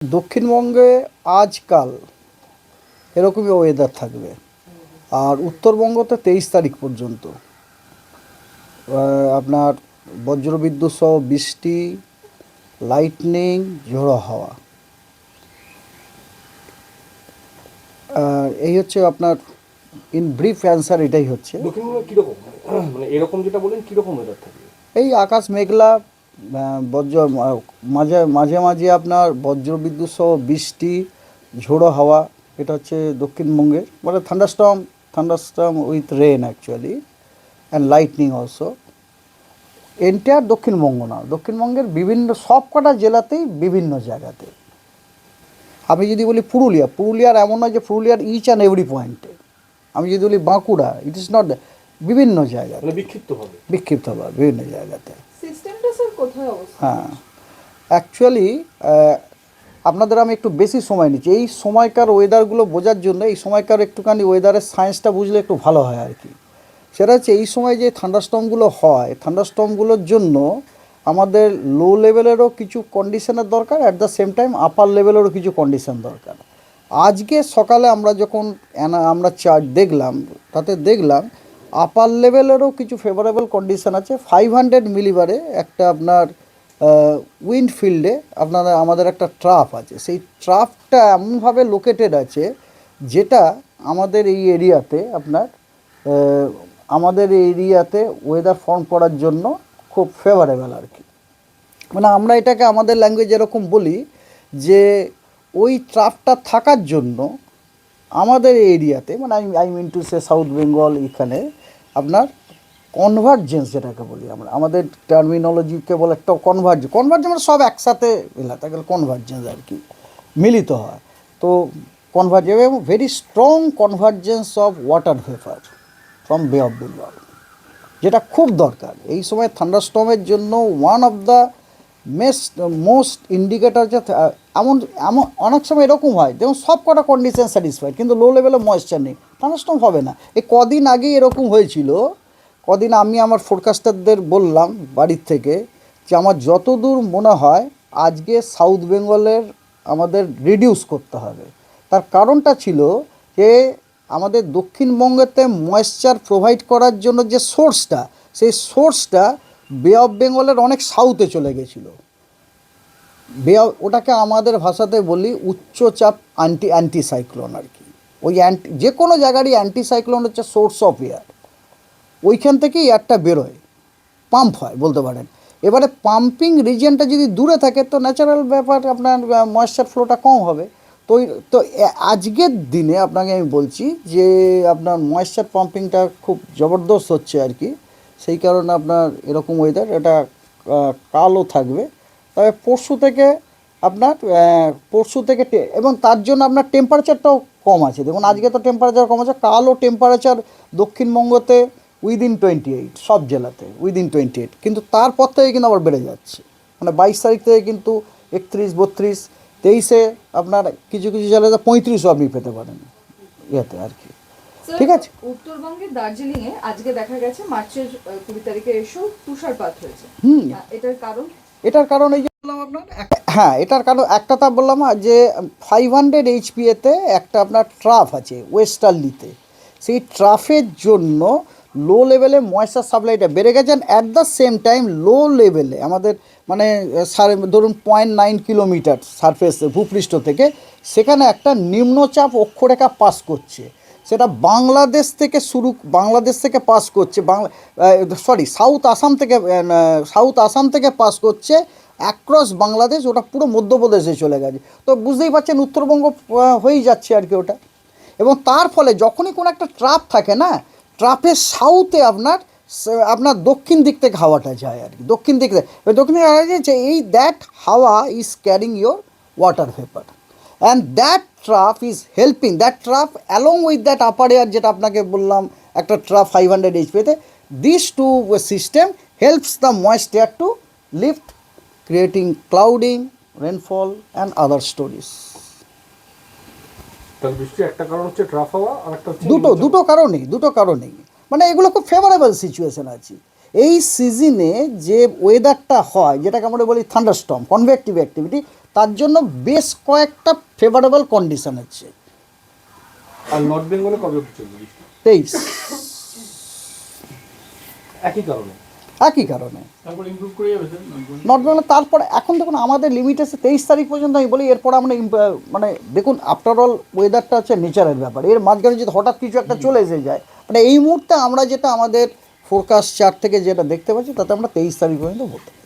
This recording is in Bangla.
দক্ষিণবঙ্গে আজকাল এরকমই ওয়েদার থাকবে। আর উত্তরবঙ্গতে 23 তারিখ পর্যন্ত আপনার বজ্রবিদ্যুৎ সহ বৃষ্টি, লাইটনিং, ঝোড়ো হাওয়া। এই হচ্ছে আপনার ইন ব্রিফ অ্যান্সার। এটাই হচ্ছে দক্ষিণবঙ্গে কীরকম মানে এরকম যেটা বলেন কীরকম ওয়েদার থাকবে? এই আকাশ মেঘলা, বজ্র মাঝে মাঝে মাঝে আপনার বজ্রবিদ্যুৎ সহ বৃষ্টি, ঝোড়ো হাওয়া। এটা হচ্ছে দক্ষিণবঙ্গের মানে thunderstorm with rain actually and lightning also. Entire দক্ষিণবঙ্গ না, দক্ষিণবঙ্গের বিভিন্ন সব কটা জেলাতেই বিভিন্ন জায়গাতে। আমি যদি বলি পুরুলিয়ার এমন নয় যে পুরুলিয়ার ইচ অ্যান্ড এভরি পয়েন্টে। আমি যদি বলি বাঁকুড়া, ইট ইজ নট, বিভিন্ন জায়গাতে বিক্ষিপ্ত হবে বিভিন্ন জায়গাতে। হ্যাঁ, অ্যাকচুয়ালি আপনাদের আমি একটু বেশি সময় নিচ্ছি এই সময়কার ওয়েদারগুলো বোঝার জন্য। এই সময়কার একটুখানি ওয়েদারের সায়েন্সটা বুঝলে একটু ভালো হয় আর কি। সেটা হচ্ছে এই সময় যে থান্ডারস্টর্মগুলো হয়, থান্ডারস্টর্মগুলোর জন্য আমাদের লো লেভেলেরও কিছু কন্ডিশনের দরকার, অ্যাট দ্য সেম টাইম আপার লেভেলেরও কিছু কন্ডিশন দরকার। আজকে সকালে আমরা যখন আমরা চার্ট দেখলাম, তাতে দেখলাম আপার লেভেলেরও কিছু ফেভারেবল কন্ডিশন আছে। 500 মিলিবারে একটা আপনার উইন্ড ফিল্ডে আমাদের একটা ট্রাফ আছে। সেই ট্রাফটা এমনভাবে লোকেটেড আছে যেটা আমাদের এই এরিয়াতে ওয়েদার ফর্ম করার জন্য খুব ফেভারেবল আর কি। মানে আমরা এটাকে আমাদের ল্যাঙ্গুয়েজ এরকম বলি যে ওই ট্রাফটা থাকার জন্য আমাদের এরিয়াতে, মানে I mean to say South Bengal, এখানে আপনার কনভার্জেন্স যেটাকে বলি আমরা, আমাদের টার্মিনোলজিকে বলে একটা কনভার্জেন্স মানে সব একসাথে এলাকা গেলে কনভার্জেন্স আর কি, মিলিত হয়। তো কনভার্জেন্স এবং very strong convergence of water vapour from বে অফ বেঙ্গল, যেটা খুব দরকার এই সময় থান্ডারস্টর্মের জন্য। One of the most indicator যে এমন এমন অনেক সময় এরকম হয় যেমন সব কটা কন্ডিশন স্যাটিসফাইড কিন্তু লো লেভেলে ময়েশ্চার নেই, থান্ডারস্টর্ম হবে না। এই কদিন আগেই এরকম হয়েছিল। কদিন আমি আমার ফোরকাস্টারদের বললাম বাড়ির থেকে যে আমার যতদূর মনে হয় আজকে সাউথ বেঙ্গলের আমাদের রিডিউস করতে হবে। তার কারণটা ছিল যে আমাদের দক্ষিণবঙ্গেতে ময়েশ্চার প্রোভাইড করার জন্য যে সোর্সটা, সেই সোর্সটা বে অফ বেঙ্গলের অনেক সাউথে চলে গেছিলো। ওটাকে আমাদের ভাষাতে বলি উচ্চচাপ অ্যান্টি সাইক্লোন আর কি। ওই যে কোনো জায়গারই অ্যান্টি সাইক্লোন হচ্ছে সোর্স অফ এয়ার। ওইখান থেকেই এয়ারটা বেরোয়, পাম্প হয় বলতে পারেন। এবারে পাম্পিং রিজিয়নটা যদি দূরে থাকে তো ন্যাচারাল ব্যাপার আপনার ময়েশ্চার ফ্লোটা কম হবে। তো আজকের দিনে আপনাকে আমি বলছি যে আপনার ময়েশ্চার পাম্পিংটা খুব জবরদস্ত হচ্ছে আর কি। সেই কারণে আপনার এরকম ওয়েদার, এটা কালও থাকবে। তবে পরশু থেকে এবং তার জন্য আপনার টেম্পারেচারটাও কম আছে। দেখুন আজকে তো টেম্পারেচার কম আছে, কালও টেম্পারেচার দক্ষিণবঙ্গতে উইদিন 28, সব জেলাতে উইদিন 28, কিন্তু তারপর থেকে কিন্তু আবার বেড়ে যাচ্ছে। মানে 22 তারিখ থেকে কিন্তু 31, 32, 23-এ আপনার কিছু কিছু জেলাতে 35ও আপনি পেতে পারেন ইয়েতে আর কি। ঠিক আছে। উত্তরবঙ্গের দার্জিলিং এ আজকে দেখা গেছে মার্চের 20 তারিখে এসেও তুষারপাত হয়েছে। এটার কারণ এই যে বললাম আপনার, হ্যাঁ এটার কারণ একটা তা বললাম যে 500 এইচপিএতে একটা আপনার ট্রাফ আছে ওয়েস্টার্লিতে। সেই ট্রাফের জন্য লো লেভেলে ময়েশ্চার সাপ্লাইটা বেড়ে গেছে। অ্যাট দ্য সেম টাইম লো লেভেলে আমাদের মানে ধরুন 0.9 কিলোমিটার সারফেস ভূপৃষ্ঠ থেকে সেখানে একটা নিম্নচাপ অক্ষরেখা পাস করছে। সেটা বাংলাদেশ থেকে পাস করছে, সাউথ আসাম থেকে পাস করছে অ্যাক্রস বাংলাদেশ। ওটা পুরো মধ্যপ্রদেশে চলে গেছে। তো বুঝতেই পারছেন উত্তরবঙ্গ হয়েই যাচ্ছে আর কি ওটা। এবং তার ফলে যখনই কোনো একটা ট্রাপ থাকে না, ট্রাপের সাউথে আপনার দক্ষিণ দিক থেকে হাওয়াটা যায় আর কি। দক্ষিণ দিক থেকে হাওয়া যায় এই দ্যাট হাওয়া is carrying your water vapour and that trough is helping that trough along with that upper air, যেটা আপনাকে বললাম একটা ট্রাফ 500 এইচপিতে। This two system helps the moist air to lift, creating clouding, rainfall and other stories. একটা কারণ হচ্ছে ট্রাফ হাওয়া, আর একটা দুটো কারণেই মানে এগুলো খুব ফেভারেবল সিচুয়েশন আছে। এই সিজনে যে ওয়েদারটা হয় যেটাকে আমরা বলি থান্ডারস্টর্ম কনভেক্টিভ অ্যাক্টিভিটি, তার জন্য বেশ কয়েকটা ফেভারেবল কন্ডিশন আছে। আর নর্থ বেঙ্গলে কবে অবধি চলবে বৃষ্টি? 23 একই কারণে। একই কারণে তারপর ইমপ্রুভ করে যাবে স্যার নট বেঙ্গল। তারপরে এখন দেখুন আমাদের লিমিট আছে 23 তারিখ পর্যন্ত, আমি বলি এরপর আমরা মানে দেখুন আফটার অল ওয়েদারটা হচ্ছে নেচারের ব্যাপার, এর মাঝখানে যদি হঠাৎ কিছু একটা চলে এসে যায়, মানে এই মুহূর্তে আমরা যেটা আমাদের ফোরকাস্ট চার্ট থেকে যেটা দেখতে পাচ্ছি তাতে আমরা 23 তারিখ পর্যন্ত বলতে পারি।